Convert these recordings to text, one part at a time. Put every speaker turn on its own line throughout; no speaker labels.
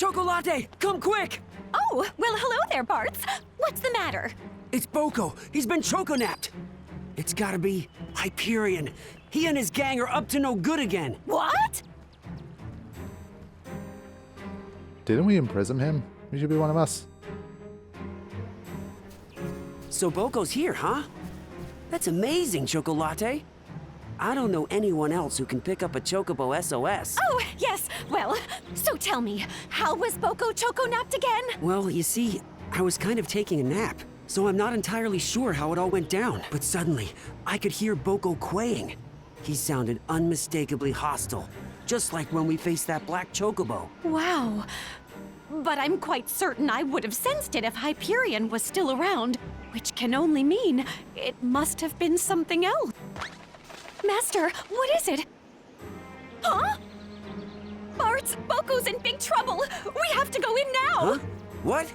Chocolate, come quick!
Oh, well, hello there, Barts. What's the matter?
It's Boko. He's been choconapped. It's gotta be Hyperion. He and his gang are up to no good again.
What?
Didn't we imprison him? He should be one of us.
So Boko's here, huh? That's amazing, Chocolate. I don't know anyone else who can pick up a chocobo SOS.
Oh, yes. Well, so tell me, how was Boko choconapped again?
Well, you see, I was kind of taking a nap, so I'm not entirely sure how it all went down. But suddenly, I could hear Boko kwaying. He sounded unmistakably hostile, just like when we faced that black chocobo.
Wow. But I'm quite certain I would have sensed it if Hyperion was still around, which can only mean it must have been something else. Master, what is it? Huh? Barts, Boko's in big trouble. We have to go in now.
Huh? What?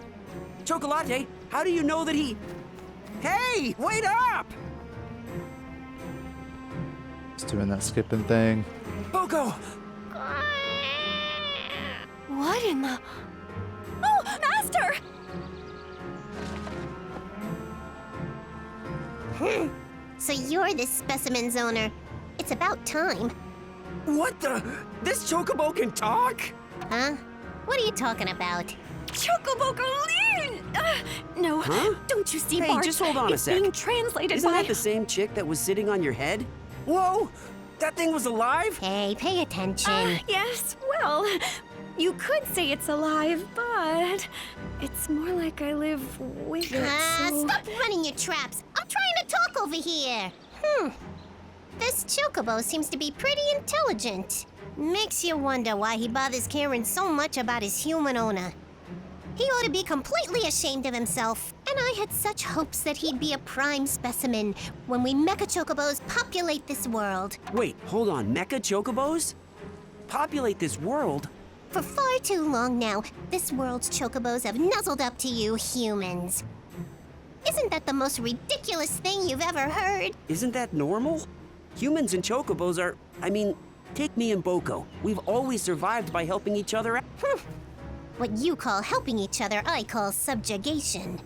Chocolate, how do you know that he... Hey, wait up!
He's doing that skipping thing.
Boko!
What in the... Oh, Master!
So you're this specimen's owner. It's about time.
What the? This chocobo can talk?
Huh? What are you talking about?
Chocoboko Lean! No,
Huh?
don't you see,
Hey,
Bart?
just hold on a
It's
sec.
being translated
Isn't
by...
that the same chick that was sitting on your head? Whoa! That thing was alive?
Hey, pay attention.
Yes, well, you could say it's alive, but it's more like I live with it, so...
Stop running your traps. I'm trying to talk over here. This chocobo seems to be pretty intelligent. Makes you wonder why he bothers caring so much about his human owner. He ought to be completely ashamed of himself. And I had such hopes that he'd be a prime specimen when we mecha chocobos populate this world.
Wait, hold on. Mecha chocobos? Populate this world?
For far too long now, this world's chocobos have nuzzled up to you humans. Isn't that the most ridiculous thing you've ever heard?
Isn't that normal? Humans and chocobos are... I mean, take me and Boko. We've always survived by helping each other out.
What you call helping each other, I call subjugation.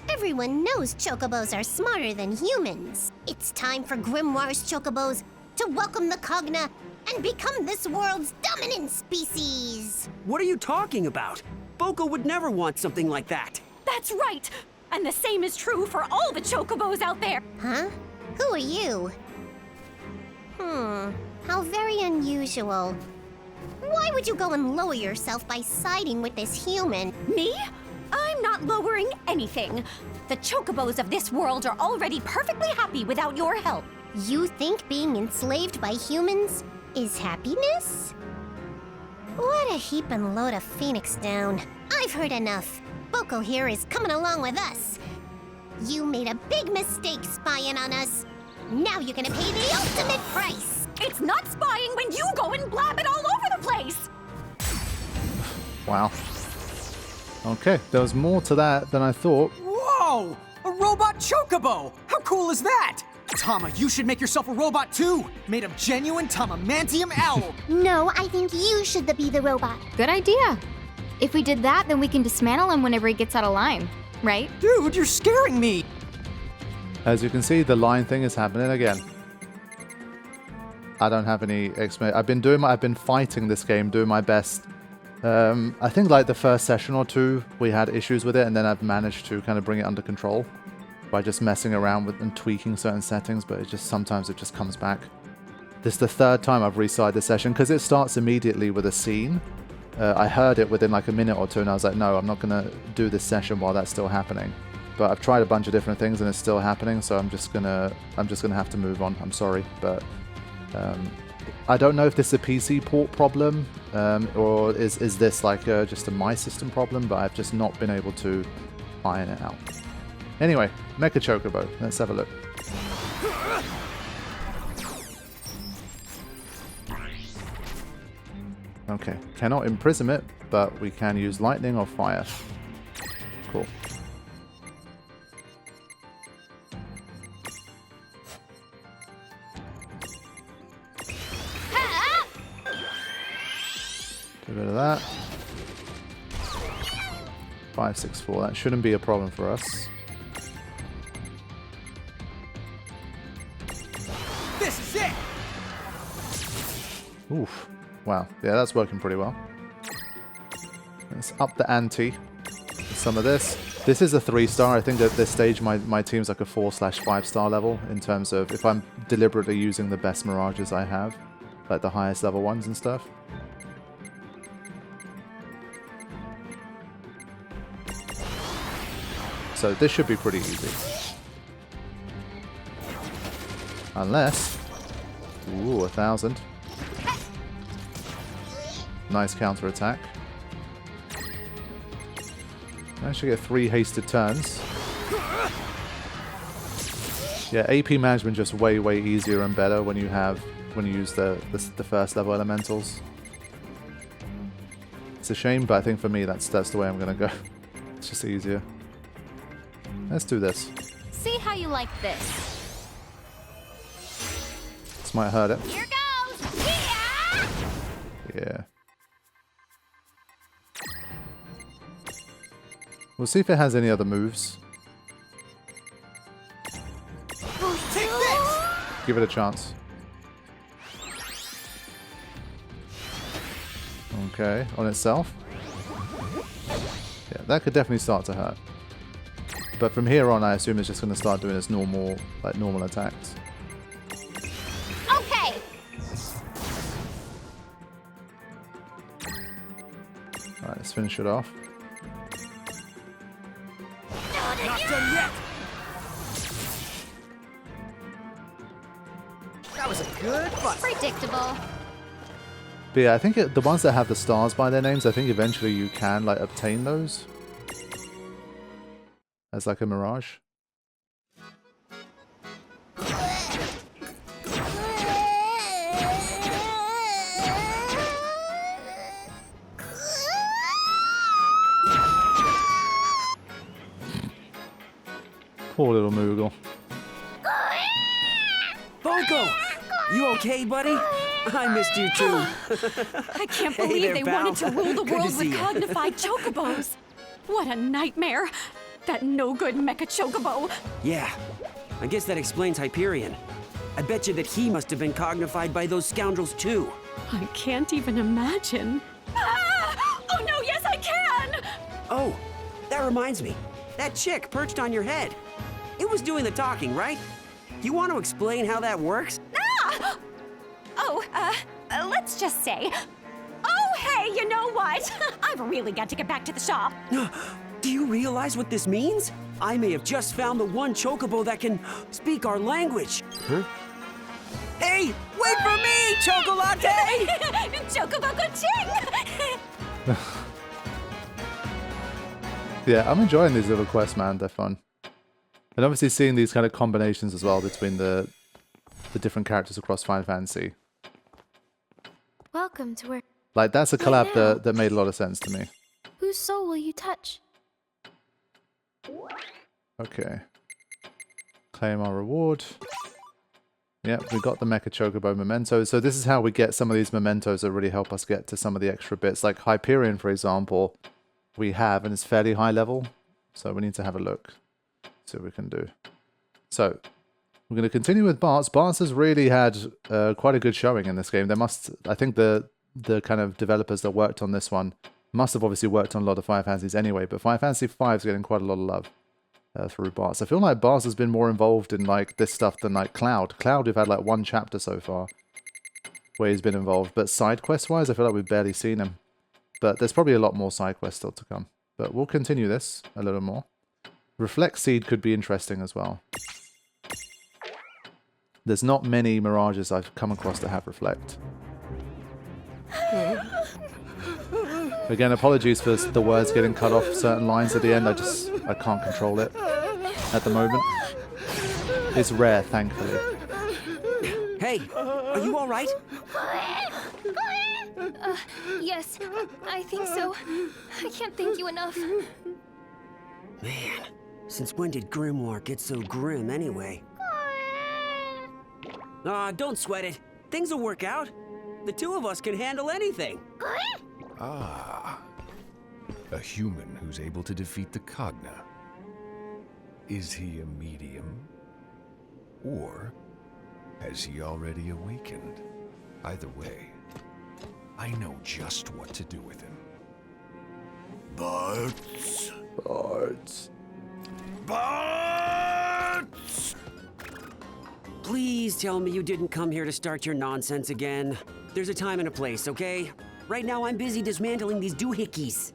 Everyone knows chocobos are smarter than humans. It's time for Grimoire's chocobos to welcome the Cogna and become this world's dominant species.
What are you talking about? Boko would never want something like that.
That's right! And the same is true for all the chocobos out there.
Huh? Who are you? How very unusual. Why would you go and lower yourself by siding with this human?
Me? I'm not lowering anything. The chocobos of this world are already perfectly happy without your help.
You think being enslaved by humans is happiness? What a heaping load of Phoenix down. I've heard enough. Boko here is coming along with us. You made a big mistake spying on us. Now you're gonna pay the ultimate price.
It's not spying when you go and blab it all over the place.
Wow. Okay, there was more to that than I thought.
Whoa! A robot chocobo! How cool is that? Tama, you should make yourself a robot too! Made of genuine Tamamantium owl!
No, I think you should be the robot.
Good idea. If we did that, then we can dismantle him whenever he gets out of line, right?
Dude, you're scaring me!
As you can see, the line thing is happening again. I don't have any explanation. I've been fighting this game, doing my best. I think like the first session or two, we had issues with it, and then I've managed to kind of bring it under control by just messing around with and tweaking certain settings, but sometimes it just comes back. This is the third time I've restarted the session, because it starts immediately with a scene. I heard it within like a minute or two, and I was like, no, I'm not going to do this session while that's still happening. But I've tried a bunch of different things, and it's still happening, so I'm just gonna have to move on. I'm sorry, but I don't know if this is a PC port problem, or is this like just a my system problem, but I've just not been able to iron it out. Anyway, Mecha Chocobo, let's have a look. Okay, cannot imprison it, but we can use lightning or fire. Cool. Get rid of that. 564. That shouldn't be a problem for us.
This is it!
Oof. Wow. Yeah, that's working pretty well. Let's up the ante with some of this. This is a 3-star. I think at this stage my team's like a 4/5-star level in terms of if I'm deliberately using the best Mirages I have, like the highest level ones and stuff. So this should be pretty easy. Unless... Ooh, 1,000. Nice counter attack. I actually get 3 hasted turns. Yeah, AP management just way easier and better when you use the first level elementals. It's a shame, but I think for me that's the way I'm gonna go. It's just easier. Let's do this.
See how you like this.
This might hurt it.
Here goes! Yeah!
Yeah. We'll see if it has any other moves.
Take this!
Give it a chance. Okay, on itself. Yeah, that could definitely start to hurt. But from here on, I assume it's just going to start doing its normal attacks.
Okay!
Alright, let's finish it off.
Not done yet! That was a good fight.
Predictable.
But yeah, I think the ones that have the stars by their names, I think eventually you can like obtain those as like a Mirage. Poor little Moogle.
Boko! You okay, buddy? I missed you too.
I can't
Hey
believe
there,
they
pal.
wanted to rule the
Good to
world
see
with
ya.
cognified chocobos. What a nightmare. That no-good mecha chocobo.
Yeah, I guess that explains Hyperion. I bet you that he must have been cognified by those scoundrels too.
I can't even imagine. Ah! Oh no, yes I can!
Oh, that reminds me. That chick perched on your head. It was doing the talking, right? You want to explain how that works?
Ah! Oh, let's just say... Oh, hey, you know what? I've really got to get back to the shop.
Do you realize what this means? I may have just found the one chocobo that can speak our language. Huh? Hey, wait for me, Chocolate!
Chocobo ching!
Yeah, I'm enjoying these little quests, man. They're fun. And obviously seeing these kind of combinations as well between the different characters across Final Fantasy.
Welcome to where...
Like, that's a collab that made a lot of sense to me.
Whose soul will you touch?
Okay. Claim our reward. Yep, we got the Mecha Chocobo memento. So this is how we get some of these mementos that really help us get to some of the extra bits. Like Hyperion, for example, we have, and it's fairly high level. So we need to have a look. See what we can do. So, we're going to continue with Bartz. Bartz has really had quite a good showing in this game. There must, I think the kind of developers that worked on this one must have obviously worked on a lot of Final Fantasies anyway, but Final Fantasy V is getting quite a lot of love through Bartz. I feel like Bartz has been more involved in like this stuff than like Cloud. Cloud, we've had like one chapter so far where he's been involved, but side quest wise, I feel like we've barely seen him. But there's probably a lot more side quests still to come. But we'll continue this a little more. Reflect Seed could be interesting as well. There's not many Mirages I've come across that have Reflect. Again, apologies for the words getting cut off certain lines at the end. I can't control it at the moment. It's rare, thankfully.
Hey, are you all right?
Yes, I think so. I can't thank you enough.
Man, since when did Grimoire get so grim anyway? Aw, don't sweat it. Things will work out. The two of us can handle anything.
A human who's able to defeat the Cogna. Is he a medium? Or has he already awakened? Either way, I know just what to do with him.
Barts.
Bards.
Barts!
Please tell me you didn't come here to start your nonsense again. There's a time and a place, okay? Right now I'm busy dismantling these doohickeys.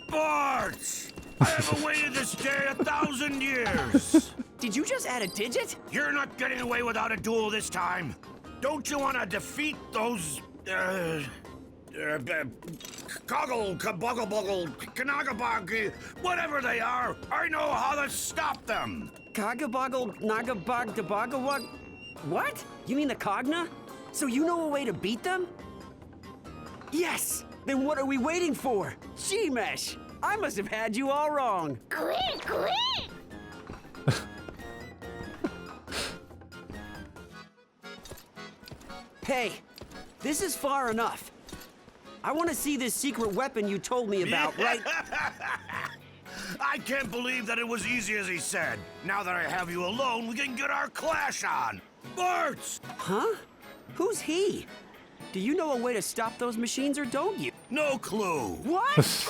Barts! I have awaited this day 1,000 years!
Did you just add a digit?
You're not getting away without a duel this time! Don't you want to defeat those, Coggle, Kaboggle Boggle, Kanagabog, whatever they are? I know how to stop them!
Kagaboggle, Nagabog, Dabogawug? What? You mean the Cogna? So you know a way to beat them? Yes! Then what are we waiting for? Shemesh! I must have had you all wrong. Hey, this is far enough. I want to see this secret weapon you told me about, right?
I can't believe that it was easy as he said. Now that I have you alone, we can get our clash on. Barts!
Huh? Who's he? Do you know a way to stop those machines or don't you?
No clue.
What?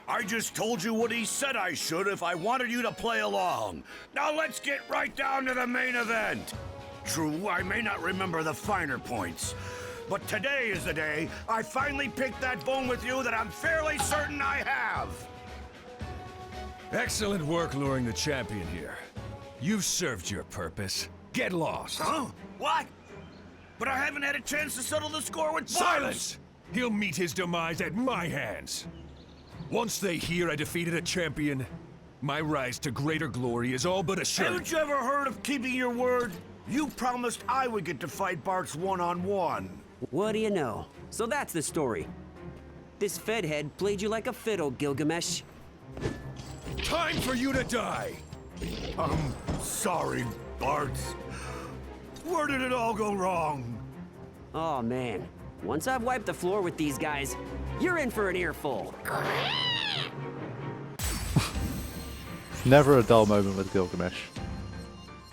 I just told you what he said I should if I wanted you to play along. Now let's get right down to the main event. True, I may not remember the finer points, but today is the day I finally picked that bone with you that I'm fairly certain I have.
Excellent work luring the champion here. You've served your purpose. Get lost.
Huh? What? But I haven't had a chance to settle the score with Barts.
Silence! He'll meet his demise at my hands. Once they hear I defeated a champion, my rise to greater glory is all but assured.
Haven't you ever heard of keeping your word? You promised I would get to fight Barts one-on-one.
What do you know? So that's the story. This Fedhead played you like a fiddle, Gilgamesh.
Time for you to die!
I'm sorry, Barts. Where did it all go wrong?
Oh man, once I've wiped the floor with these guys, you're in for an earful.
Never a dull moment with Gilgamesh.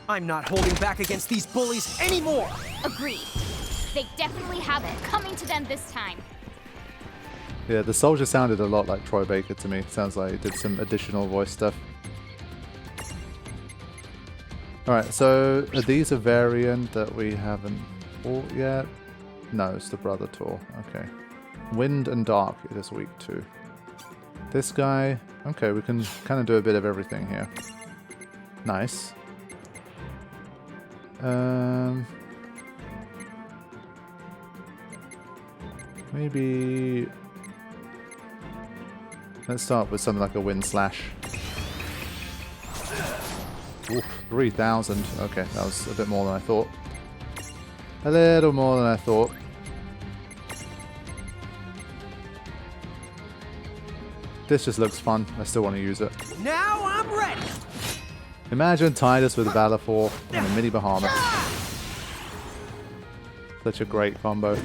I'm not holding back against these bullies anymore!
Agreed. They definitely have it coming to them this time.
Yeah, the soldier sounded a lot like Troy Baker to me. Sounds like he did some additional voice stuff. Alright, so are these a variant that we haven't fought yet? No, it's the Brother Tour. Okay. Wind and Dark it is weak to. This guy... Okay, we can kind of do a bit of everything here. Nice. Maybe... Let's start with something like a Wind Slash. Oof, 3,000. Okay, that was a bit more than I thought. A little more than I thought. This just looks fun. I still want to use it.
Now I'm ready!
Imagine Tidus with Valifor and a mini Bahamut. Such a great combo.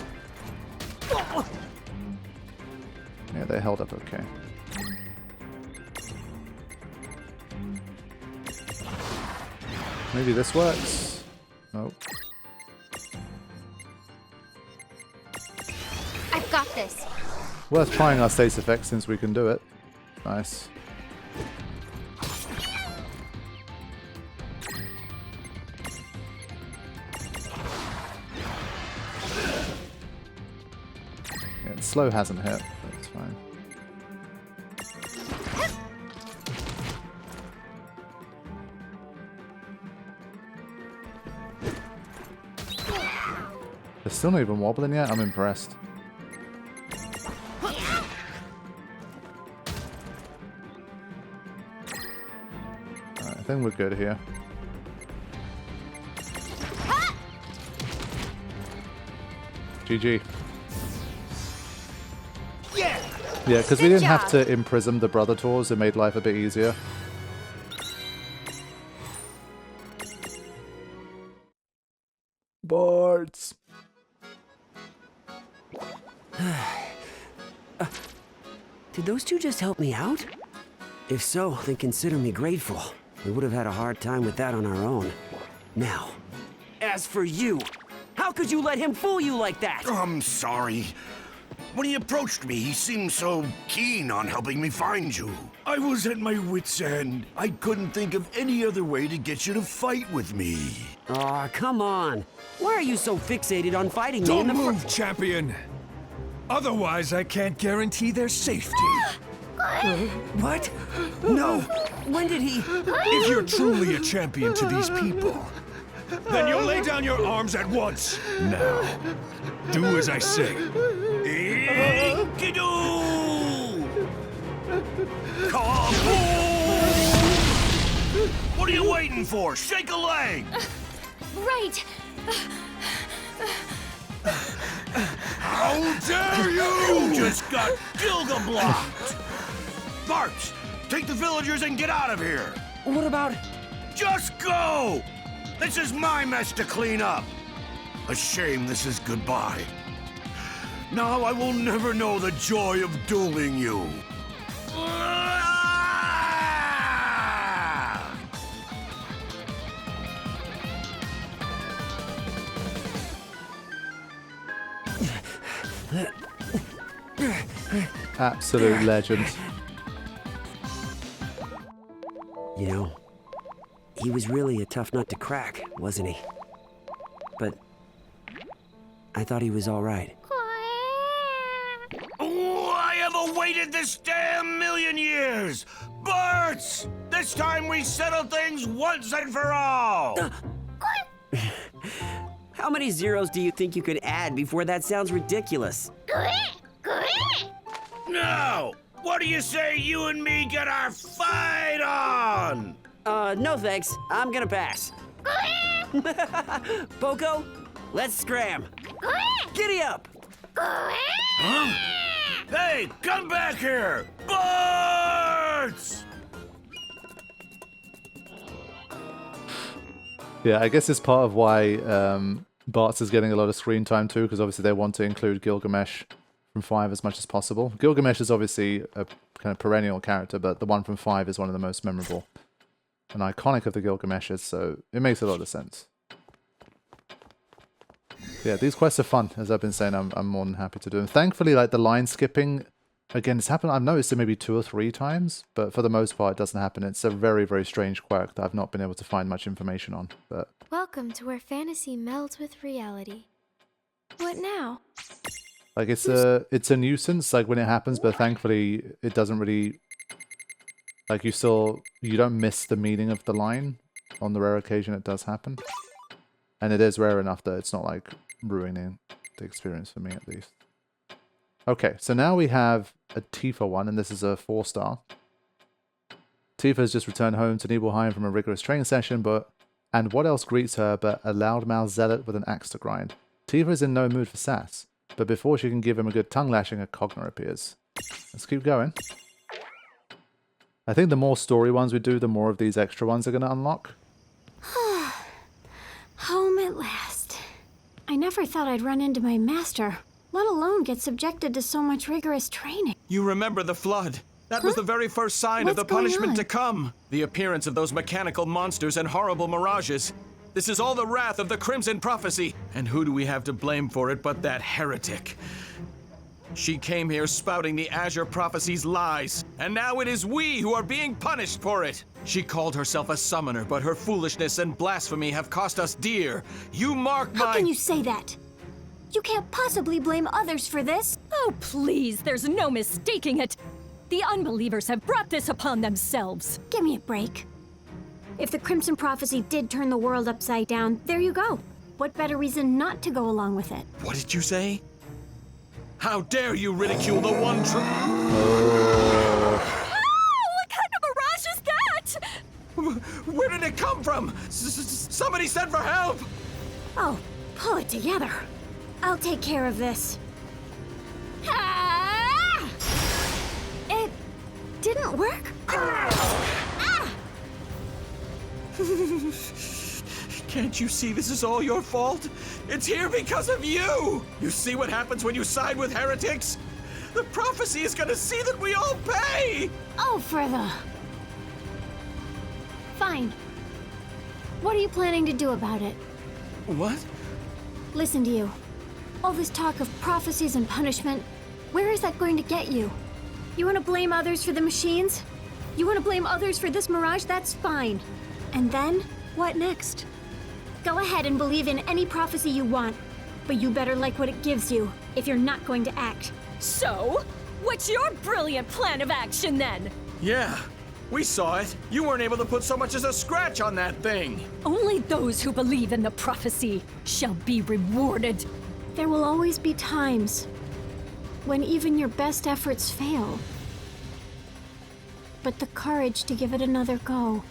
Yeah, they held up okay. Maybe this works? Nope.
I've got this.
Worth trying our status effect since we can do it. Nice. Yeah, slow hasn't hit, but it's fine. They're still not even wobbling yet? I'm impressed. Alright, I think we're good here. GG.
Yeah!
Yeah, because we didn't have to imprison the Brother Tours, it made life a bit easier. Bards.
Did those two just help me out? If so, then consider me grateful. We would have had a hard time with that on our own. Now, as for you, how could you let him fool you like that?
I'm sorry. When he approached me, he seemed so keen on helping me find you. I was at my wit's end. I couldn't think of any other way to get you to fight with me.
Aw, come on. Why are you so fixated on fighting me in
Don't
the
move, champion! Otherwise, I can't guarantee their safety.
What? No. When did he...
If you're truly a champion to these people, then you'll lay down your arms at once. Now, do as I say.
Inkidoo! Kaboom! What are you waiting for? Shake a leg!
Right.
How dare you! You just got Gilgamesh! Barks, take the villagers and get out of here!
What about...
Just go! This is my mess to clean up. A shame this is goodbye. Now I will never know the joy of dueling you.
Absolute legend.
You know, he was really a tough nut to crack, wasn't he? But I thought he was all right.
Oh, I have awaited this damn million years! Barts! This time we settle things once and for all!
How many zeros do you think you could add before that sounds ridiculous?
Now, what do you say you and me get our fight on?
No thanks. I'm gonna pass. Boko, let's scram. Giddy up!
Huh? Hey, come back here! Barts!
Yeah, I guess it's part of why Bart's is getting a lot of screen time too, because obviously they want to include Gilgamesh from 5 as much as possible. Gilgamesh is obviously a kind of perennial character, but the one from 5 is one of the most memorable and iconic of the Gilgameshes, so it makes a lot of sense. Yeah, these quests are fun, as I've been saying. I'm more than happy to do them. Thankfully, like the line skipping, again, it's happened. I've noticed it maybe 2 or 3 times, but for the most part, it doesn't happen. It's a very, very strange quirk that I've not been able to find much information on. But
Welcome to where fantasy melds with reality. What now?
like it's a nuisance, like when it happens, but thankfully it doesn't really, like you don't miss the meaning of the line on the rare occasion it does happen. And it is rare enough that it's not like ruining the experience for me at least. Okay, so now we have a Tifa one, and this is a 4-star. Tifa has just returned home to Nibelheim from a rigorous training session, and what else greets her but a loudmouth zealot with an axe to grind? Tifa is in no mood for sass, but before she can give him a good tongue lashing, a Cogna appears. Let's keep going. I think the more story ones we do, the more of these extra ones are going to unlock.
Home at last. I never thought I'd run into my master, let alone get subjected to so much rigorous training.
You remember the flood? That was the very first sign of the punishment to come. The appearance of those mechanical monsters and horrible mirages. This is all the wrath of the Crimson Prophecy. And who do we have to blame for it but that heretic? She came here spouting the Azure Prophecy's lies, and now it is we who are being punished for it. She called herself a summoner, but her foolishness and blasphemy have cost us dear. You mark my—
How can you say that? You can't possibly blame others for this.
Oh, please, there's no mistaking it. The unbelievers have brought this upon themselves.
Give me a break. If the Crimson Prophecy did turn the world upside down, there you go. What better reason not to go along with it?
What did you say? How dare you ridicule the one true—
What kind of mirage is that?
Where did it come from? Somebody send for help!
Oh, pull it together. I'll take care of this. Ah! It didn't work? Ah!
Can't you see this is all your fault? It's here because of you! You see what happens when you side with heretics? The prophecy is gonna see that we all pay!
Oh, for the... Fine. What are you planning to do about it?
What?
Listen to you. All this talk of prophecies and punishment, where is that going to get you? You want to blame others for the machines? You want to blame others for this mirage? That's fine. And then, what next? Go ahead and believe in any prophecy you want, but you better like what it gives you if you're not going to act.
So, what's your brilliant plan of action then?
Yeah, we saw it. You weren't able to put so much as a scratch on that thing.
Only those who believe in the prophecy shall be rewarded.
There will always be times when even your best efforts fail. But the courage to give it another go,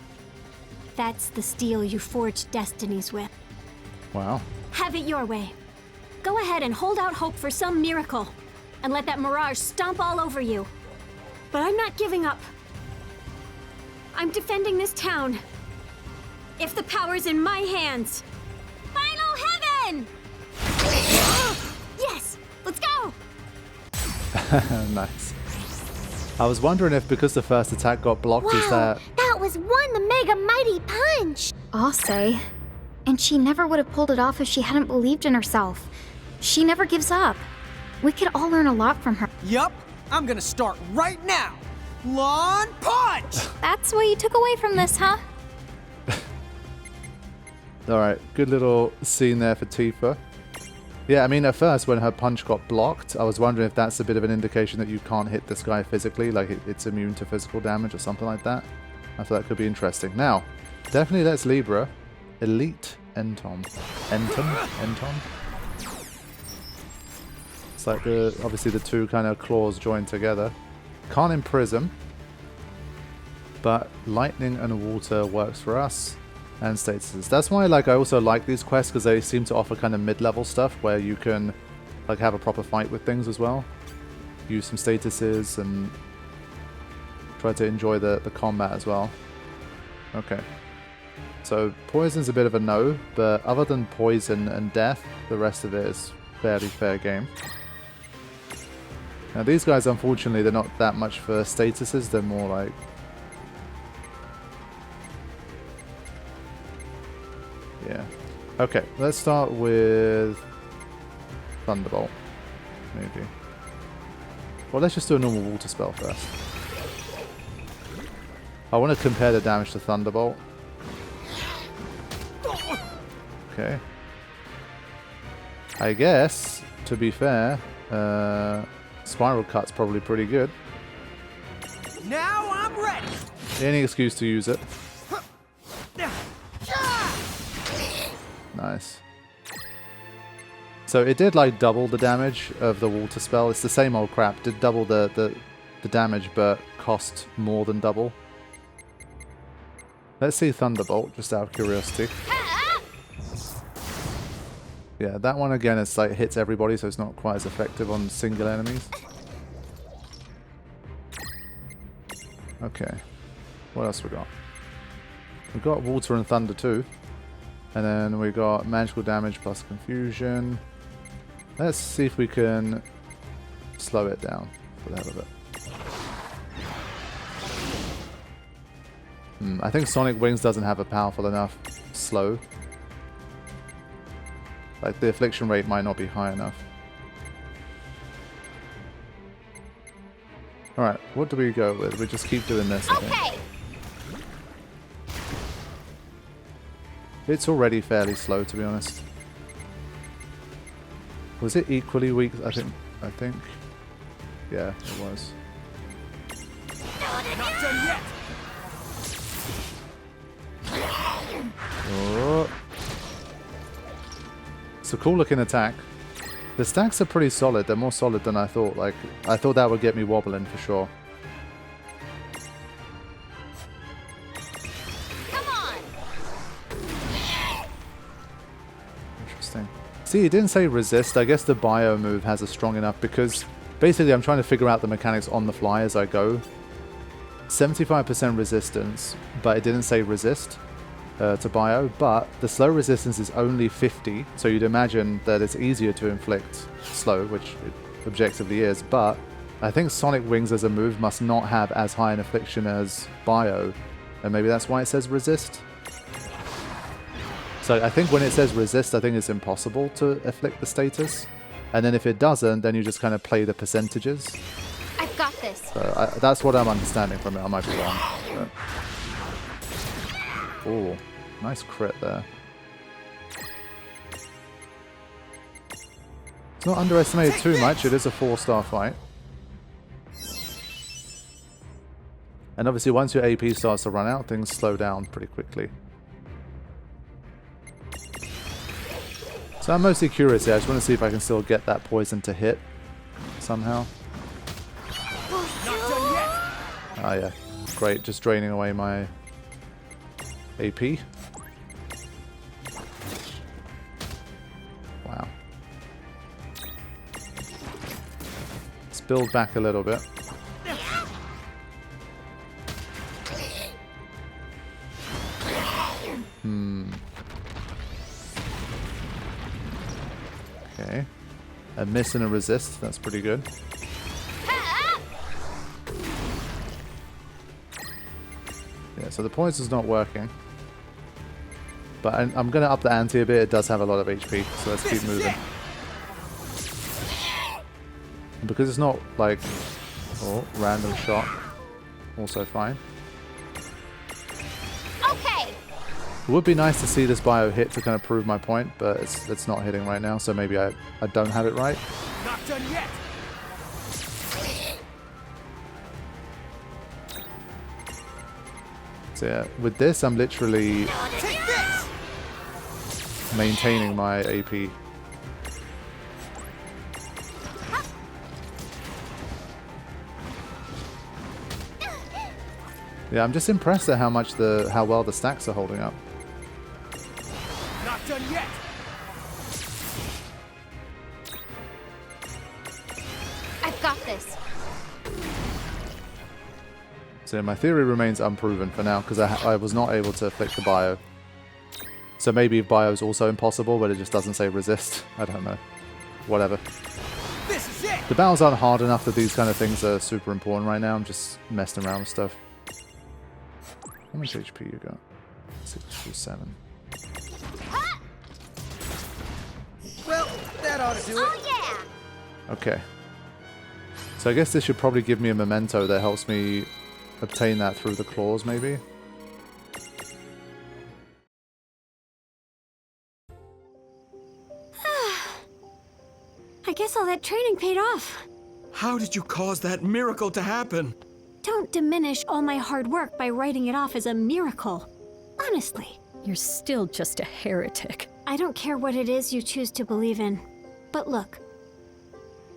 that's the steel you forge destinies with.
Wow.
Have it your way. Go ahead and hold out hope for some miracle, and let that mirage stomp all over you. But I'm not giving up. I'm defending this town. If the power's in my hands. Final heaven! Yes! Let's go!
Nice. I was wondering if because the first attack got blocked, is that...
That was one mega mighty punch!
I'll say. And she never would have pulled it off if she hadn't believed in herself. She never gives up. We could all learn a lot from her.
Yup, I'm gonna start right now. Lawn punch!
That's what you took away from this, huh?
Alright, good little scene there for Tifa. Yeah, I mean, at first, when her punch got blocked, I was wondering if that's a bit of an indication that you can't hit this guy physically, like it's immune to physical damage or something like that. I thought that could be interesting. Now, definitely that's Libra. Elite Entom. Entom? It's like obviously the two kind of claws joined together. Can't imprison, but lightning and water works for us. And statuses. That's why I also like these quests, because they seem to offer kind of mid-level stuff where you can have a proper fight with things as well. Use some statuses and try to enjoy the combat as well. Okay. So poison's a bit of a no, but other than poison and death, the rest of it is fairly fair game. Now these guys, unfortunately, they're not that much for statuses, they're more like... Yeah. Okay, let's start with Thunderbolt, maybe. Well, let's just do a normal water spell first. I want to compare the damage to Thunderbolt. Okay. I guess, to be fair, Spiral Cut's probably pretty good.
Now I'm ready!
Any excuse to use it. Nice. So it did double the damage of the water spell. It's the same old crap. Did double the damage, but cost more than double. Let's see Thunderbolt, just out of curiosity. Yeah, that one again, it's hits everybody, so it's not quite as effective on single enemies. Okay. What else we got? We've got water and thunder too. And then we got magical damage plus confusion. Let's see if we can slow it down for the hell of it. I think Sonic Wings doesn't have a powerful enough slow. The affliction rate might not be high enough. Alright, what do we go with? We just keep doing this.
Okay!
It's already fairly slow, to be honest. Was it equally weak? I think. Yeah, it was.
Not done yet!
Oh. It's a cool looking attack. The stacks are pretty solid. They're more solid than I thought. I thought that would get me wobbling for sure. See, it didn't say resist. I guess the bio move has a strong enough because basically I'm trying to figure out the mechanics on the fly as I go. 75% resistance, but it didn't say resist to bio, but the slow resistance is only 50, so you'd imagine that it's easier to inflict slow, which it objectively is, but I think Sonic Wings as a move must not have as high an affliction as Bio. And maybe that's why it says resist. So I think when it says resist, I think it's impossible to afflict the status. And then if it doesn't, then you just kind of play the percentages.
I've got this.
So that's what I'm understanding from it. I might be wrong. But... Oh, nice crit there. It's not underestimated too much. It is a 4-star fight. And obviously once your AP starts to run out, things slow down pretty quickly. So I'm mostly curious here. I just want to see if I can still get that poison to hit somehow. Oh yeah, great. Just draining away my AP. Wow. Let's build back a little bit. Okay. A miss and a resist. That's pretty good. Yeah, so the poison's not working. But I'm going to up the ante a bit. It does have a lot of HP, so let's keep moving. And because it's not like... Oh, random shot. Also fine.
Okay.
It would be nice to see this bio hit to kind of prove my point, but it's not hitting right now, so maybe I don't have it right.
Not done yet.
So yeah, with this I'm literally maintaining my AP. Yeah, I'm just impressed at how well the stacks are holding up.
Not done yet.
I've got this.
So my theory remains unproven for now, because I was not able to afflict the bio. So maybe bio is also impossible, but it just doesn't say resist. I don't know. Whatever.
This is it.
The battles aren't hard enough that these kind of things are super important right now. I'm just messing around with stuff. How much HP you got? 627.
Well, that ought to do it.
Oh yeah.
Okay. So I guess this should probably give me a memento that helps me obtain that through the claws, maybe?
I guess all that training paid off.
How did you cause that miracle to happen?
Don't diminish all my hard work by writing it off as a miracle. Honestly.
You're still just a heretic.
I don't care what it is you choose to believe in. But look,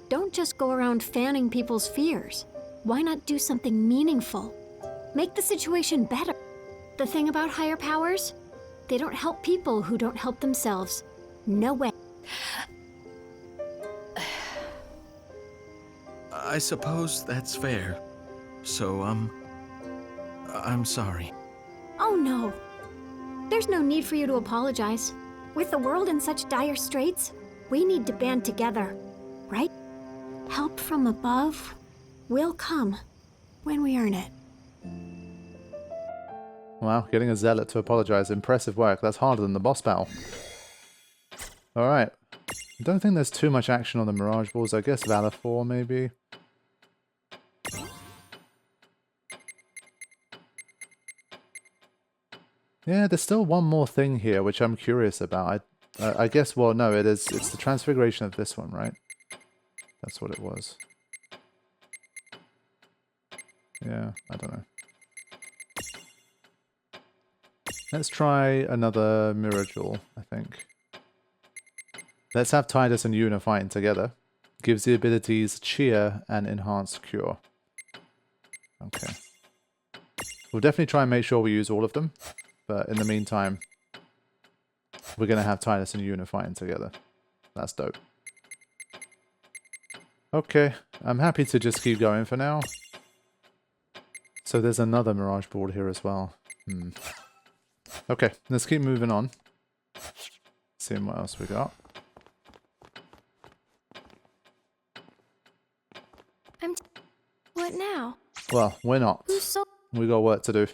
don't just go around fanning people's fears. Why not do something meaningful? Make the situation better. The thing about higher powers, they don't help people who don't help themselves. No way.
I suppose that's fair. So, I'm sorry.
Oh no. There's no need for you to apologize. With the world in such dire straits, we need to band together, right? Help from above will come when we earn it.
Wow, getting a zealot to apologize. Impressive work. That's harder than the boss battle. Alright. I don't think there's too much action on the Mirage Balls. I guess Valor 4 maybe. Yeah, there's still one more thing here which I'm curious about. I guess, well, no, it's the transfiguration of this one, right? That's what it was. Yeah, I don't know. Let's try another Mirage, I think. Let's have Tidus and Yuna fighting together. Gives the abilities Cheer and Enhanced Cure. Okay. We'll definitely try and make sure we use all of them. But in the meantime, we're going to have Tidus and Yuna fighting together. That's dope. Okay, I'm happy to just keep going for now. So there's another Mirage board here as well. Okay, let's keep moving on. Seeing what else we got.
What now?
Well, we're not.
Who's so...
We got work to do.